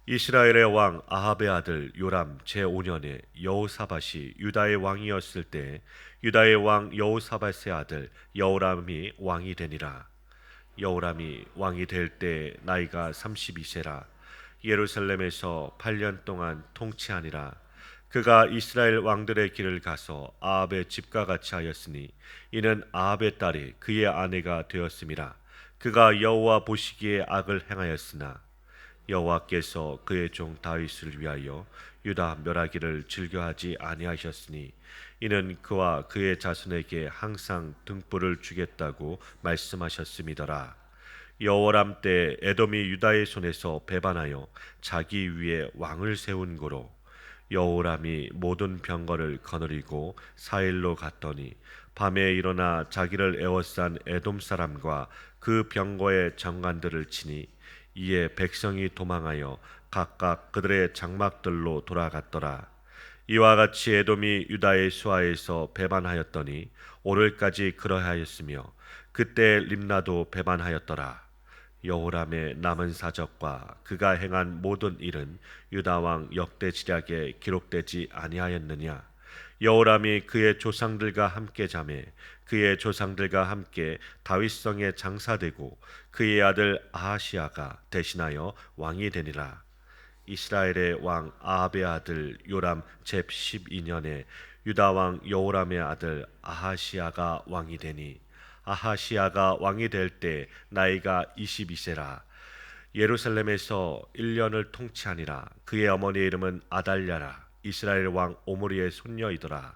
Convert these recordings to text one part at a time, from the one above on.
이스라엘의 왕 아합의 아들 요람 제5년에 여호사밧이 유다의 왕이었을 때 유다의 왕 여호사밧의 아들 여호람이 왕이 되니라. 여호람이 왕이 될 때 나이가 32세라. 예루살렘에서 8년 동안 통치하니라. 그가 이스라엘 왕들의 길을 가서 아합의 집과 같이 하였으니 이는 아합의 딸이 그의 아내가 되었음이라. 그가 여호와 보시기에 악을 행하였으나 여호와께서 그의 종 다윗을 위하여 유다 멸하기를 즐겨하지 아니하셨으니 이는 그와 그의 자손에게 항상 등불을 주겠다고 말씀하셨음이더라. 여호람 때 에돔이 유다의 손에서 배반하여 자기 위에 왕을 세운 고로 여호람이 모든 병거를 거느리고 사일로 갔더니 밤에 일어나 자기를 에워싼 에돔 사람과 그 병거의 정관들을 치니 이에 백성이 도망하여 각각 그들의 장막들로 돌아갔더라. 이와 같이 에돔이 유다의 수하에서 배반하였더니 오늘까지 그러하였으며 그때 림나도 배반하였더라. 여호람의 남은 사적과 그가 행한 모든 일은 유다 왕 역대지략에 기록되지 아니하였느냐. 여호람이 그의 조상들과 함께 자매 그의 조상들과 함께 다윗성에 장사되고 그의 아들 아하시아가 대신하여 왕이 되니라. 이스라엘의 왕 아합의 아들 요람 제12년에 유다 왕 여호람의 아들 아하시아가 왕이 되니 아하시아가 왕이 될 때 나이가 22세라. 예루살렘에서 1년을 통치하니라. 그의 어머니의 이름은 아달랴라. 이스라엘 왕 오므리의 손녀이더라.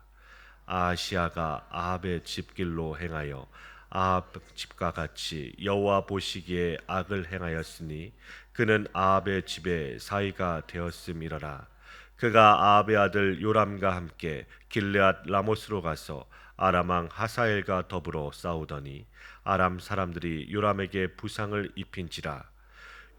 아하시아가 아합의 집길로 행하여 아합 집과 같이 여호와 보시기에 악을 행하였으니 그는 아합의 집에 사위가 되었음이러라. 그가 아합의 아들 요람과 함께 길르앗 라모스로 가서 아람 왕 하사엘과 더불어 싸우더니 아람 사람들이 요람에게 부상을 입힌지라.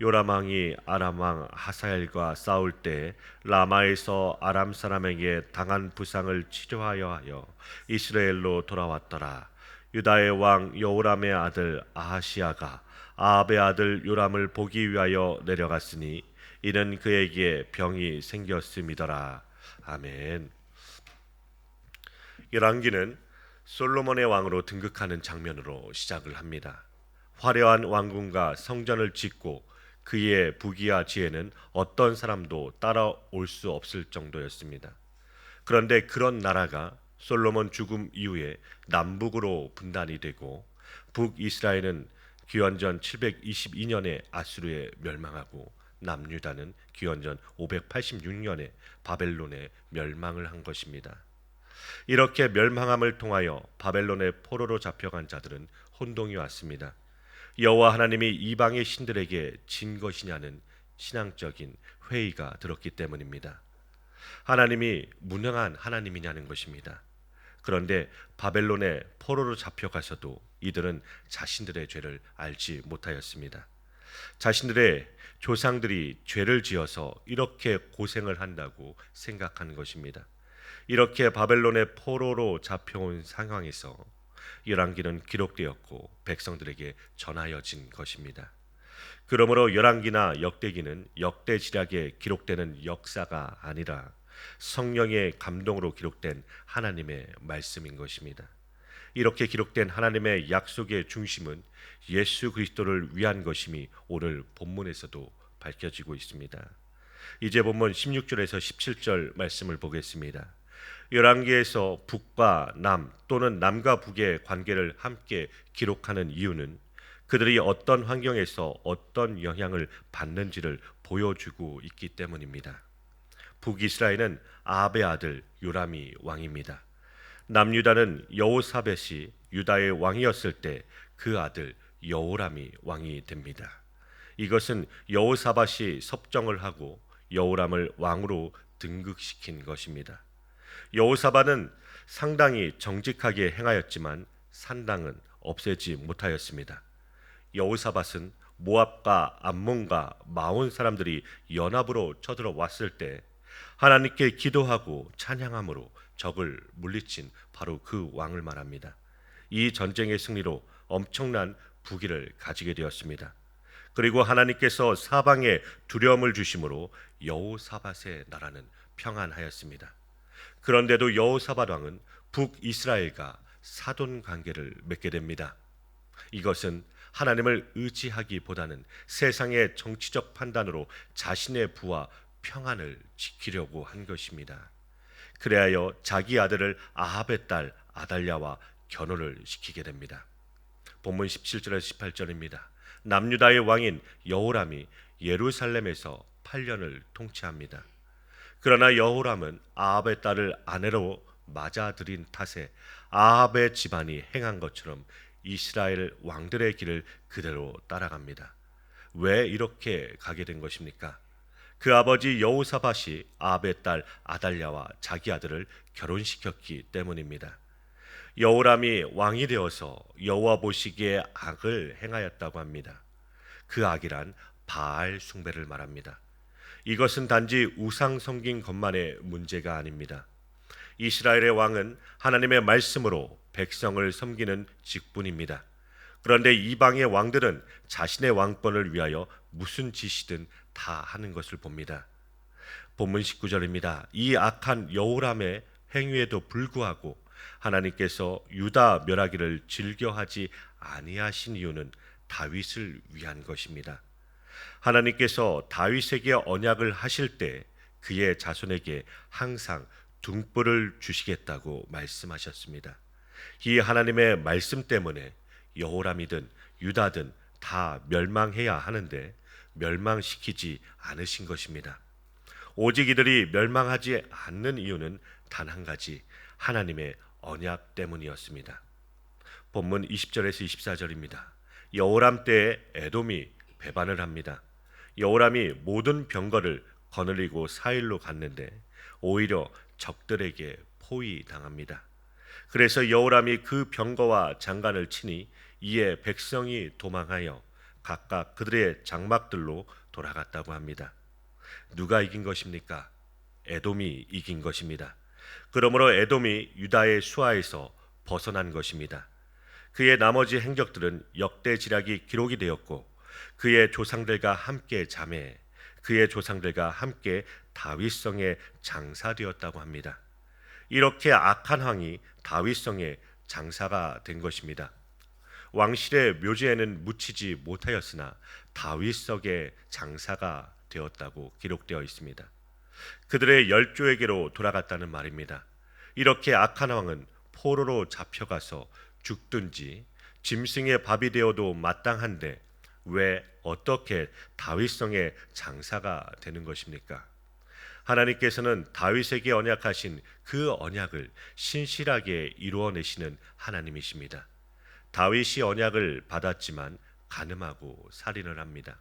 요람 왕이 아람 왕 하사엘과 싸울 때 라마에서 아람 사람에게 당한 부상을 치료하여 하여 이스라엘로 돌아왔더라. 유다의 왕 여호람의 아들 아하시아가 아합의 아들 요람을 보기 위하여 내려갔으니 이는 그에게 병이 생겼음이더라. 아멘. 열왕기는 솔로몬의 왕으로 등극하는 장면으로 시작을 합니다. 화려한 왕궁과 성전을 짓고 그의 부귀와 지혜는 어떤 사람도 따라올 수 없을 정도였습니다. 그런데 그런 나라가 솔로몬 죽음 이후에 남북으로 분단이 되고 북이스라엘은 기원전 722년에 아수르에 멸망하고 남유다는 기원전 586년에 바벨론에 멸망을 한 것입니다. 이렇게 멸망함을 통하여 바벨론의 포로로 잡혀간 자들은 혼동이 왔습니다. 여호와 하나님이 이방의 신들에게 진 것이냐는 신앙적인 회의가 들었기 때문입니다. 하나님이 무능한 하나님이냐는 것입니다. 그런데 바벨론의 포로로 잡혀가서도 이들은 자신들의 죄를 알지 못하였습니다. 자신들의 조상들이 죄를 지어서 이렇게 고생을 한다고 생각한 것입니다. 이렇게 바벨론의 포로로 잡혀온 상황에서 열왕기는 기록되었고 백성들에게 전하여진 것입니다. 그러므로 열왕기나 역대기는 역대지략에 기록되는 역사가 아니라 성령의 감동으로 기록된 하나님의 말씀인 것입니다. 이렇게 기록된 하나님의 약속의 중심은 예수 그리스도를 위한 것임이 오늘 본문에서도 밝혀지고 있습니다. 이제 본문 16절에서 17절 말씀을 보겠습니다. 열왕기에서 북과 남 또는 남과 북의 관계를 함께 기록하는 이유는 그들이 어떤 환경에서 어떤 영향을 받는지를 보여주고 있기 때문입니다. 북이스라엘은 아합의 아들 요람이 왕입니다. 남유다는 여호사밧이 유다의 왕이었을 때 그 아들 여호람이 왕이 됩니다. 이것은 여호사밧이 섭정을 하고 여호람을 왕으로 등극시킨 것입니다. 여호사밧은 상당히 정직하게 행하였지만 산당은 없애지 못하였습니다. 여호사밧은 모압과 암몬과 마온 사람들이 연합으로 쳐들어왔을 때 하나님께 기도하고 찬양함으로 적을 물리친 바로 그 왕을 말합니다. 이 전쟁의 승리로 엄청난 부귀를 가지게 되었습니다. 그리고 하나님께서 사방에 두려움을 주심으로 여호사밧의 나라는 평안하였습니다. 그런데도 여호사밧 왕은 북이스라엘과 사돈 관계를 맺게 됩니다. 이것은 하나님을 의지하기보다는 세상의 정치적 판단으로 자신의 부와 평안을 지키려고 한 것입니다. 그래하여 자기 아들을 아합의 딸 아달랴와 결혼을 시키게 됩니다. 본문 17절에서 18절입니다. 남유다의 왕인 여호람이 예루살렘에서 8년을 통치합니다. 그러나 여호람은 아합의 딸을 아내로 맞아들인 탓에 아합의 집안이 행한 것처럼 이스라엘 왕들의 길을 그대로 따라갑니다. 왜 이렇게 가게 된 것입니까? 그 아버지 여호사밧이 아합의 딸 아달랴와 자기 아들을 결혼시켰기 때문입니다. 여호람이 왕이 되어서 여호와 보시기에 악을 행하였다고 합니다. 그 악이란 바알 숭배를 말합니다. 이것은 단지 우상 섬긴 것만의 문제가 아닙니다. 이스라엘의 왕은 하나님의 말씀으로 백성을 섬기는 직분입니다. 그런데 이방의 왕들은 자신의 왕권을 위하여 무슨 짓이든 다 하는 것을 봅니다. 본문 19절입니다. 이 악한 여호람의 행위에도 불구하고 하나님께서 유다 멸하기를 즐겨하지 아니하신 이유는 다윗을 위한 것입니다. 하나님께서 다윗에게 언약을 하실 때 그의 자손에게 항상 등불을 주시겠다고 말씀하셨습니다. 이 하나님의 말씀 때문에 여호람이든 유다든 다 멸망해야 하는데 멸망시키지 않으신 것입니다. 오직 이들이 멸망하지 않는 이유는 단 한 가지, 하나님의 언약 때문이었습니다. 본문 20절에서 24절입니다. 여호람 때에 에돔이 배반을 합니다. 여호람이 모든 병거를 거느리고 사일로 갔는데 오히려 적들에게 포위당합니다. 그래서 여호람이 그 병거와 장관을 치니 이에 백성이 도망하여 각각 그들의 장막들로 돌아갔다고 합니다. 누가 이긴 것입니까? 에돔이 이긴 것입니다. 그러므로 에돔이 유다의 수하에서 벗어난 것입니다. 그의 나머지 행적들은 역대지략이 기록이 되었고 그의 조상들과 함께 자매, 그의 조상들과 함께 다윗성에 장사되었다고 합니다. 이렇게 악한 왕이 다윗성에 장사가 된 것입니다. 왕실의 묘지에는 묻히지 못하였으나 다윗성에 장사가 되었다고 기록되어 있습니다. 그들의 열조에게로 돌아갔다는 말입니다. 이렇게 악한 왕은 포로로 잡혀가서 죽든지 짐승의 밥이 되어도 마땅한데 왜 어떻게 다윗성에 장사가 되는 것입니까? 하나님께서는 다윗에게 언약하신 그 언약을 신실하게 이루어내시는 하나님이십니다. 다윗이 언약을 받았지만 간음하고 살인을 합니다.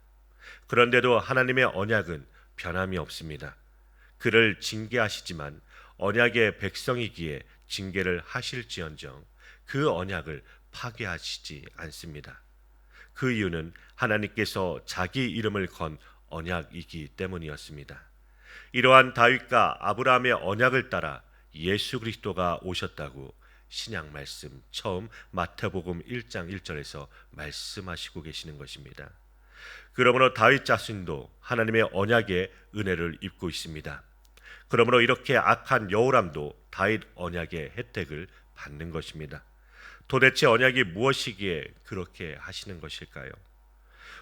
그런데도 하나님의 언약은 변함이 없습니다. 그를 징계하시지만 언약의 백성이기에 징계를 하실지언정 그 언약을 파괴하시지 않습니다. 그 이유는 하나님께서 자기 이름을 건 언약이기 때문이었습니다. 이러한 다윗과 아브라함의 언약을 따라 예수 그리스도가 오셨다고 신약 말씀 처음 마태복음 1장 1절에서 말씀하시고 계시는 것입니다. 그러므로 다윗 자신도 하나님의 언약의 은혜를 입고 있습니다. 그러므로 이렇게 악한 여호람도 다윗 언약의 혜택을 받는 것입니다. 도대체 언약이 무엇이기에 그렇게 하시는 것일까요?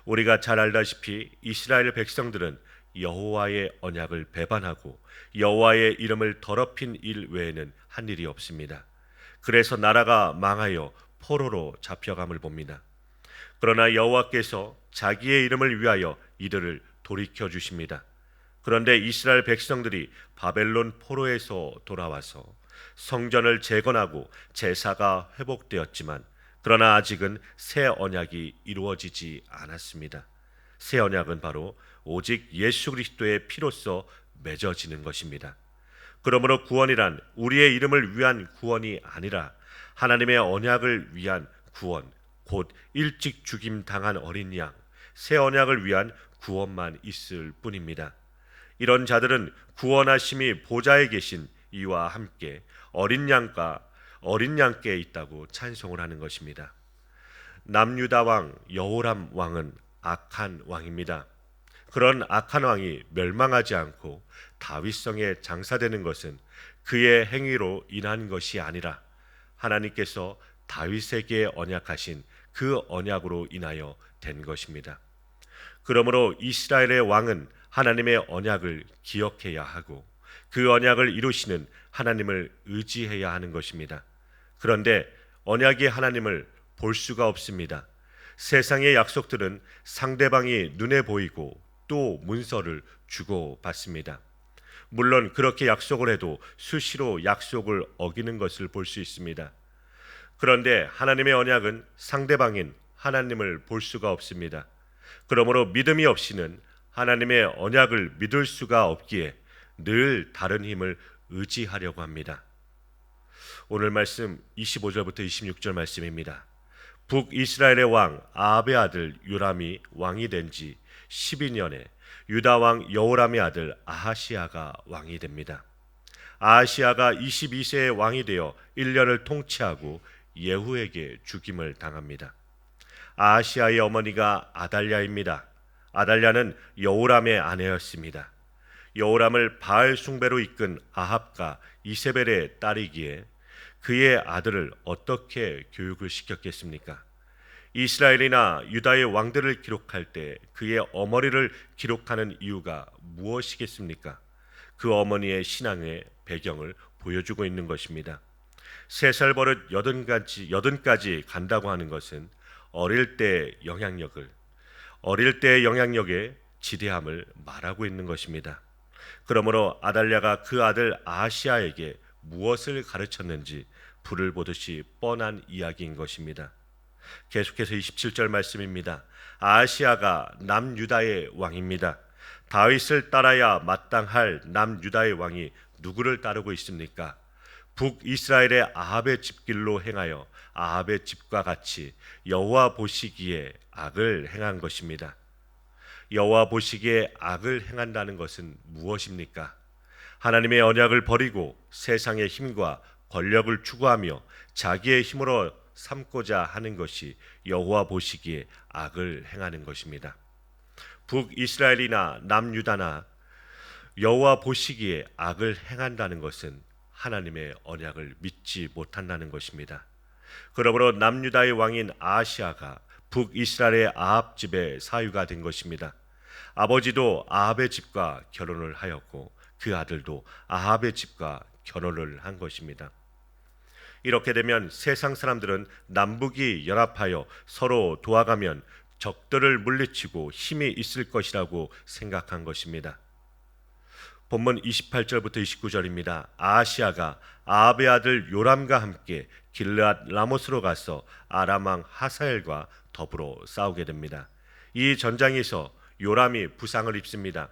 우리가 잘 알다시피 이스라엘 백성들은 여호와의 언약을 배반하고 여호와의 이름을 더럽힌 일 외에는 한 일이 없습니다. 그래서 나라가 망하여 포로로 잡혀감을 봅니다. 그러나 여호와께서 자기의 이름을 위하여 이들을 돌이켜 주십니다. 그런데 이스라엘 백성들이 바벨론 포로에서 돌아와서 성전을 재건하고 제사가 회복되었지만 그러나 아직은 새 언약이 이루어지지 않았습니다. 새 언약은 바로 오직 예수 그리스도의 피로써 맺어지는 것입니다. 그러므로 구원이란 우리의 이름을 위한 구원이 아니라 하나님의 언약을 위한 구원, 곧 일찍 죽임 당한 어린 양, 새 언약을 위한 구원만 있을 뿐입니다. 이런 자들은 구원하심이 보좌에 계신 이와 함께 어린 양께 있다고 찬송을 하는 것입니다. 남유다 왕 여호람 왕은 악한 왕입니다. 그런 악한 왕이 멸망하지 않고 다윗성에 장사되는 것은 그의 행위로 인한 것이 아니라 하나님께서 다윗에게 언약하신 그 언약으로 인하여 된 것입니다. 그러므로 이스라엘의 왕은 하나님의 언약을 기억해야 하고 그 언약을 이루시는 하나님을 의지해야 하는 것입니다. 그런데 언약이 하나님을 볼 수가 없습니다. 세상의 약속들은 상대방이 눈에 보이고 또 문서를 주고받습니다. 물론 그렇게 약속을 해도 수시로 약속을 어기는 것을 볼 수 있습니다. 그런데 하나님의 언약은 상대방인 하나님을 볼 수가 없습니다. 그러므로 믿음이 없이는 하나님의 언약을 믿을 수가 없기에 늘 다른 힘을 의지하려고 합니다. 오늘 말씀 25절부터 26절 말씀입니다. 북이스라엘의 왕 아합의 아들 요람이 왕이 된 지 12년에 유다 왕 여호람의 아들 아하시아가 왕이 됩니다. 아하시아가 22세의 왕이 되어 1년을 통치하고 예후에게 죽임을 당합니다. 아하시아의 어머니가 아달랴입니다. 아달랴는 여호람의 아내였습니다. 여호람을 바알 숭배로 이끈 아합과 이세벨의 딸이기에 그의 아들을 어떻게 교육을 시켰겠습니까? 이스라엘이나 유다의 왕들을 기록할 때 그의 어머니를 기록하는 이유가 무엇이겠습니까? 그 어머니의 신앙의 배경을 보여주고 있는 것입니다. 3살 버릇 80까지 간다고 하는 것은 어릴 때의 영향력의 지대함을 말하고 있는 것입니다. 그러므로 아달랴가 그 아들 아하시아에게 무엇을 가르쳤는지 불을 보듯이 뻔한 이야기인 것입니다. 계속해서 27절 말씀입니다. 아하시아가 남유다의 왕입니다. 다윗을 따라야 마땅할 남유다의 왕이 누구를 따르고 있습니까? 북이스라엘의 아합의 집길로 행하여 아합의 집과 같이 여호와 보시기에 악을 행한 것입니다. 여호와 보시기에 악을 행한다는 것은 무엇입니까? 하나님의 언약을 버리고 세상의 힘과 권력을 추구하며 자기의 힘으로 삼고자 하는 것이 여호와 보시기에 악을 행하는 것입니다. 북이스라엘이나 남유다나 여호와 보시기에 악을 행한다는 것은 하나님의 언약을 믿지 못한다는 것입니다. 그러므로 남유다의 왕인 아하시아가 북이스라엘의 아합 집의 사유가 된 것입니다. 아버지도 아합의 집과 결혼을 하였고 그 아들도 아합의 집과 결혼을 한 것입니다. 이렇게 되면 세상 사람들은 남북이 연합하여 서로 도와가면 적들을 물리치고 힘이 있을 것이라고 생각한 것입니다. 본문 28절부터 29절입니다. 아하시아가 아합의 아들 요람과 함께 길르앗 라못으로 가서 아람 왕 하사엘과 더불어 싸우게 됩니다. 이 전장에서 요람이 부상을 입습니다.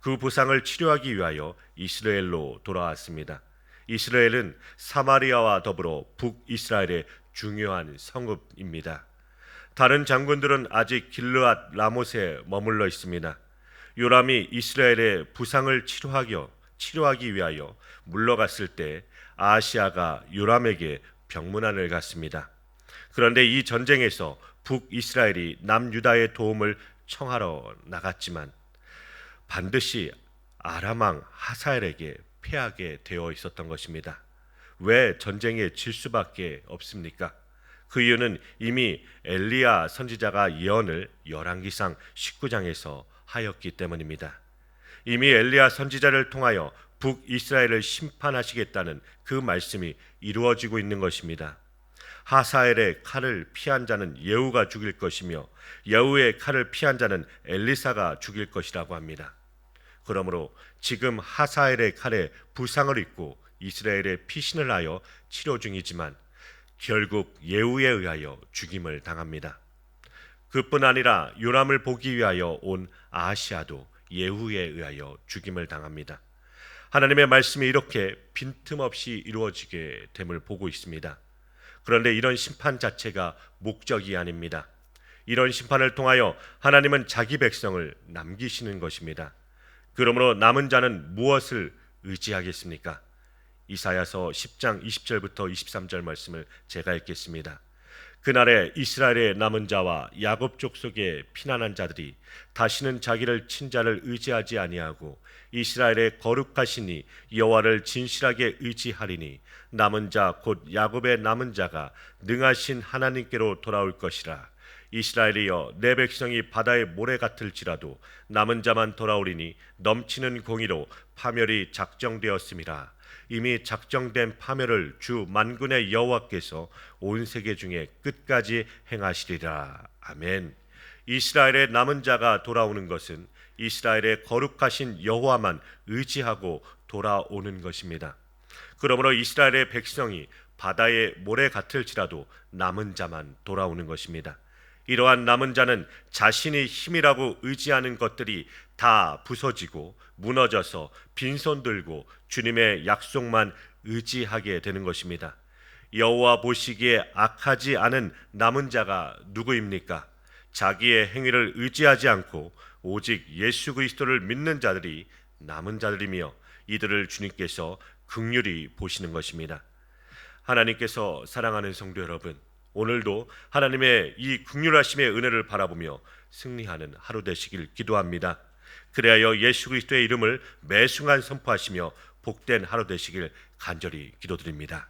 그 부상을 치료하기 위하여 이스라엘로 돌아왔습니다. 이스라엘은 사마리아와 더불어 북이스라엘의 중요한 성읍입니다. 다른 장군들은 아직 길르앗 라못에 머물러 있습니다. 요람이 이스라엘의 부상을 치료하기 위하여 물러갔을 때 아하시아가 요람에게 병문안을 갔습니다. 그런데 이 전쟁에서 북이스라엘이 남유다의 도움을 청하러 나갔지만 반드시 아람 왕 하사엘에게 패하게 되어 있었던 것입니다. 왜 전쟁에 질 수밖에 없습니까? 그 이유는 이미 엘리야 선지자가 예언을 열왕기상 19장에서 하였기 때문입니다. 이미 엘리야 선지자를 통하여 북이스라엘을 심판하시겠다는 그 말씀이 이루어지고 있는 것입니다. 하사엘의 칼을 피한 자는 예후가 죽일 것이며 예후의 칼을 피한 자는 엘리사가 죽일 것이라고 합니다. 그러므로 지금 하사엘의 칼에 부상을 입고 이스라엘의 피신을 하여 치료 중이지만 결국 예후에 의하여 죽임을 당합니다. 그뿐 아니라 요람을 보기 위하여 온 아하시아도 예후에 의하여 죽임을 당합니다. 하나님의 말씀이 이렇게 빈틈없이 이루어지게 됨을 보고 있습니다. 그런데 이런 심판 자체가 목적이 아닙니다. 이런 심판을 통하여 하나님은 자기 백성을 남기시는 것입니다. 그러므로 남은 자는 무엇을 의지하겠습니까? 이사야서 10장 20절부터 23절 말씀을 제가 읽겠습니다. 그날에 이스라엘의 남은 자와 야곱 족속의 피난한 자들이 다시는 자기를 친자를 의지하지 아니하고 이스라엘의 거룩하시니 여호와를 진실하게 의지하리니 남은 자 곧 야곱의 남은 자가 능하신 하나님께로 돌아올 것이라. 이스라엘이여 내 백성이 바다의 모래 같을지라도 남은 자만 돌아오리니 넘치는 공의로 파멸이 작정되었음이라. 이미 작정된 파멸을 주 만군의 여호와께서 온 세계 중에 끝까지 행하시리라. 아멘. 이스라엘의 남은 자가 돌아오는 것은 이스라엘의 거룩하신 여호와만 의지하고 돌아오는 것입니다. 그러므로 이스라엘의 백성이 바다의 모래 같을지라도 남은 자만 돌아오는 것입니다. 이러한 남은 자는 자신의 힘이라고 의지하는 것들이 다 부서지고 무너져서 빈손 들고 주님의 약속만 의지하게 되는 것입니다. 여호와 보시기에 악하지 않은 남은 자가 누구입니까? 자기의 행위를 의지하지 않고 오직 예수 그리스도를 믿는 자들이 남은 자들이며 이들을 주님께서 긍휼히 보시는 것입니다. 하나님께서 사랑하는 성도 여러분, 오늘도 하나님의 이 긍휼하심의 은혜를 바라보며 승리하는 하루 되시길 기도합니다. 그리하여 예수 그리스도의 이름을 매 순간 선포하시며 복된 하루 되시길 간절히 기도드립니다.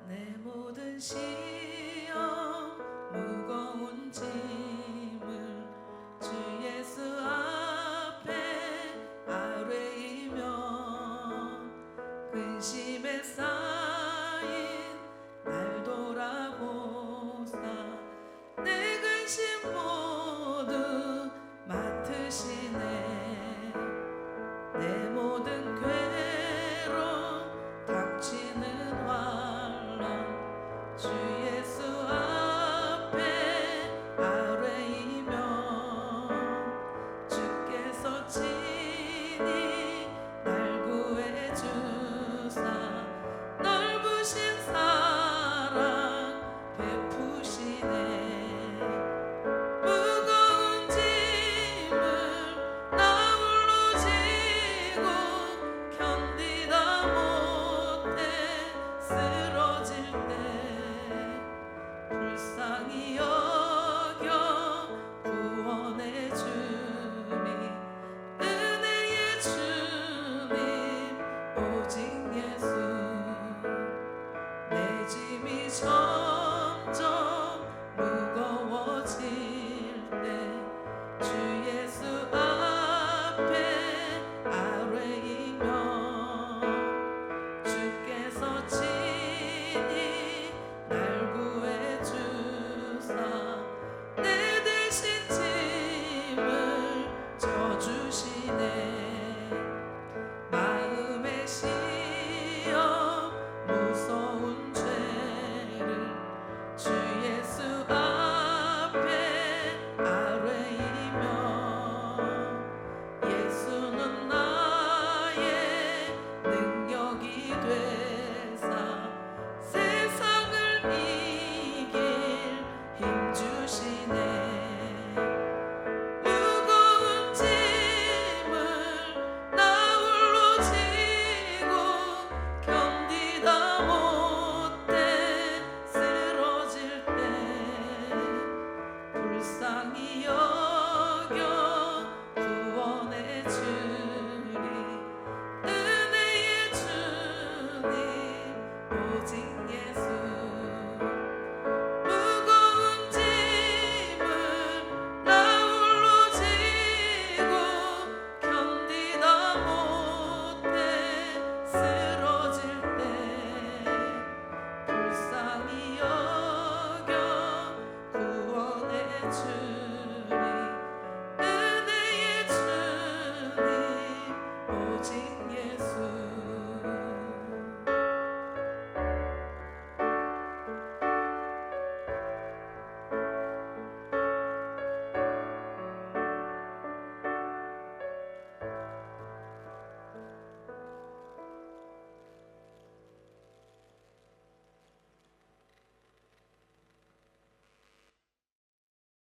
내 모든 시